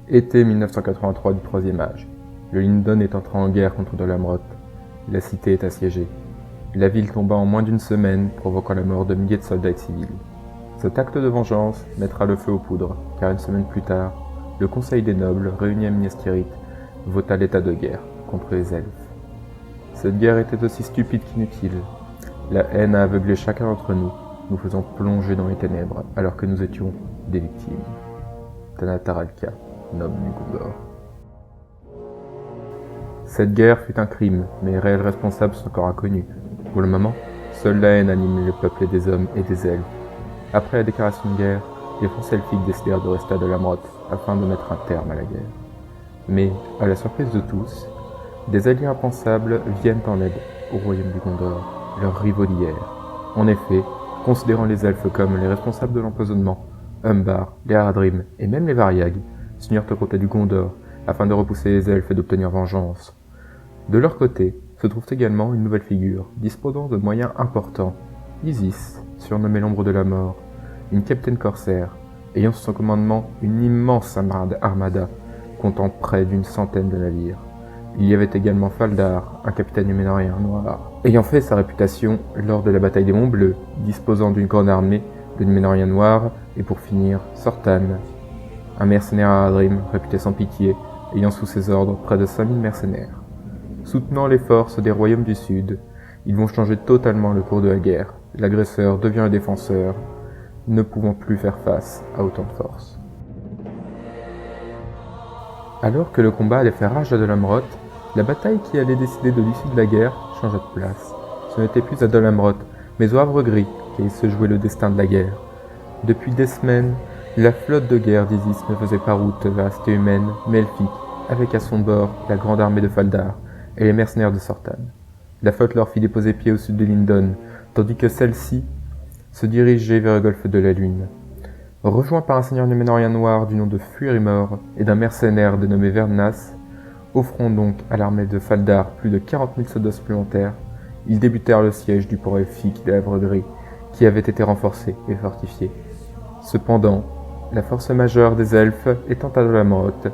Été 1983 du Troisième Âge. Le Lindon est entré en guerre contre Dolamroth. La cité est assiégée. La ville tomba en moins d'une semaine, provoquant la mort de milliers de soldats et civils. Cet acte de vengeance mettra le feu aux poudres, car une semaine plus tard, le Conseil des nobles, réuni à Minas Tirith, vota l'état de guerre contre les elfes. Cette guerre était aussi stupide qu'inutile. La haine a aveuglé chacun d'entre nous, nous faisant plonger dans les ténèbres alors que nous étions des victimes. Tanataralka, noble du Gondor. Cette guerre fut un crime, mais les réels responsables sont encore inconnus. Pour le moment, seule la haine anime le peuple des hommes et des elfes. Après la déclaration de guerre, les forces elfiques décidèrent de rester à Dolamroth afin de mettre un terme à la guerre. Mais, à la surprise de tous, des alliés impensables viennent en aide au royaume du Gondor, leurs rivaux d'hier. En effet, considérant les elfes comme les responsables de l'empoisonnement, Umbar, les Haradrim et même les Variag s'unirent aux côtés du Gondor afin de repousser les elfes et d'obtenir vengeance. De leur côté, se trouve également une nouvelle figure, disposant de moyens importants, Isis, surnommée l'ombre de la mort, une capitaine corsaire, ayant sous son commandement une immense armada, comptant près d'une centaine de navires. Il y avait également Faldar, un capitaine numénorien noir, ayant fait sa réputation lors de la bataille des Monts Bleus, disposant d'une grande armée de numénoriens noirs, et pour finir, Sortan, un mercenaire Haradrim réputé sans pitié, ayant sous ses ordres près de 5000 mercenaires. Soutenant les forces des royaumes du Sud, ils vont changer totalement le cours de la guerre. L'agresseur devient le défenseur, ne pouvant plus faire face à autant de force. Alors que le combat allait faire rage à Dolamroth, la bataille qui allait décider de l'issue de la guerre changea de place. Ce n'était plus à Dolamroth, mais au Havre Gris qu'allait se jouer le destin de la guerre. Depuis des semaines, la flotte de guerre d'Isis ne faisait pas route vers la cité humaine, mais elfique, avec à son bord la grande armée de Faldar et les mercenaires de Sortan. La flotte leur fit déposer pied au sud de Lindon, tandis que celle-ci se dirigeait vers le golfe de la Lune. Rejoint par un seigneur numénorien noir du nom de Furimor et d'un mercenaire dénommé Vernas, offrant donc à l'armée de Faldar plus de 40 000 soldats supplémentaires, ils débutèrent le siège du port elfique de Havre Gris, qui avait été renforcé et fortifié. Cependant, la force majeure des elfes étant à Dolamroth,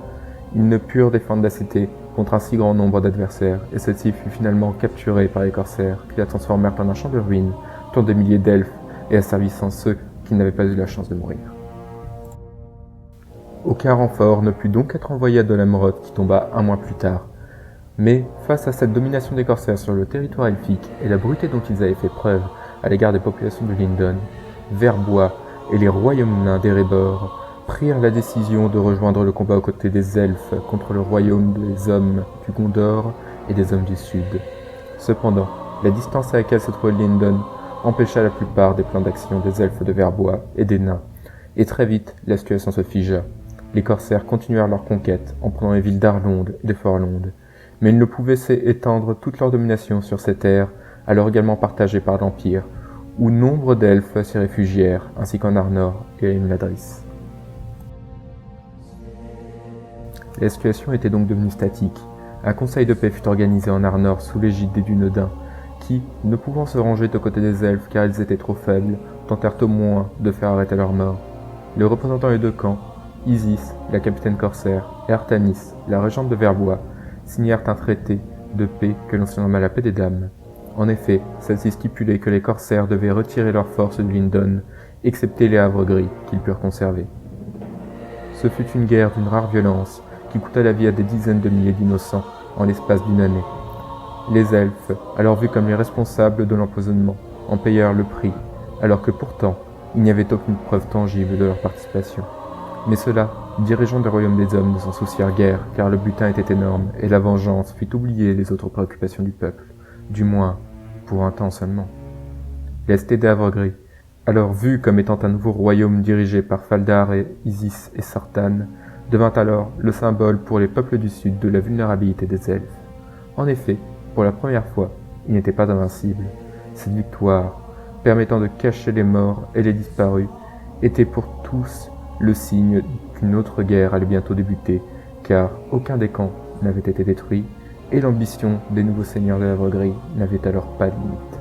ils ne purent défendre la cité contre un si grand nombre d'adversaires, et celle-ci fut finalement capturée par les corsaires, qui la transformèrent en un champ de ruines, tuant des milliers d'elfes et asservissant ceux qui n'avaient pas eu la chance de mourir. Aucun renfort ne put donc être envoyé à Dolamroth, qui tomba un mois plus tard. Mais, face à cette domination des corsaires sur le territoire elfique et la brutalité dont ils avaient fait preuve à l'égard des populations de Lindon, Verbois et les royaumes nains d'Erebor prirent la décision de rejoindre le combat aux côtés des elfes contre le royaume des hommes du Gondor et des hommes du Sud. Cependant, la distance à laquelle se trouvait Lindon empêcha la plupart des plans d'action des elfes de Verbois et des nains, et très vite la situation se figea. Les corsaires continuèrent leur conquête en prenant les villes d'Arlonde et de Forlonde, mais ils ne pouvaient étendre toute leur domination sur ces terres, alors également partagées par l'Empire, où nombre d'elfes s'y réfugièrent, ainsi qu'en Arnor et à Imladris. La situation était donc devenue statique. Un conseil de paix fut organisé en Arnor sous l'égide des Dunedains, qui, ne pouvant se ranger aux côtés des elfes car ils étaient trop faibles, tentèrent au moins de faire arrêter leur mort. Les représentants des deux camps, Isis, la capitaine corsaire, et Artanis, la régente de Verbois, signèrent un traité de paix que l'on surnomma la paix des dames. En effet, celle-ci stipulait que les corsaires devaient retirer leurs forces de Lindon, excepté les Havres Gris qu'ils purent conserver. Ce fut une guerre d'une rare violence, qui coûta la vie à des dizaines de milliers d'innocents en l'espace d'une année. Les elfes, alors vus comme les responsables de l'empoisonnement, en payèrent le prix, alors que pourtant, il n'y avait aucune preuve tangible de leur participation. Mais ceux-là, dirigeants des royaumes des hommes, ne s'en soucièrent guère, car le butin était énorme, et la vengeance fit oublier les autres préoccupations du peuple, du moins, pour un temps seulement. La cité d'Havre Gris, alors vue comme étant un nouveau royaume dirigé par Faldar et Isis et Sortan, devint alors le symbole pour les peuples du Sud de la vulnérabilité des elfes. En effet, pour la première fois, ils n'étaient pas invincibles. Cette victoire, permettant de cacher les morts et les disparus, était pour tous le signe qu'une autre guerre allait bientôt débuter, car aucun des camps n'avait été détruit, et l'ambition des nouveaux seigneurs de l'Havre Gris n'avait alors pas de limite.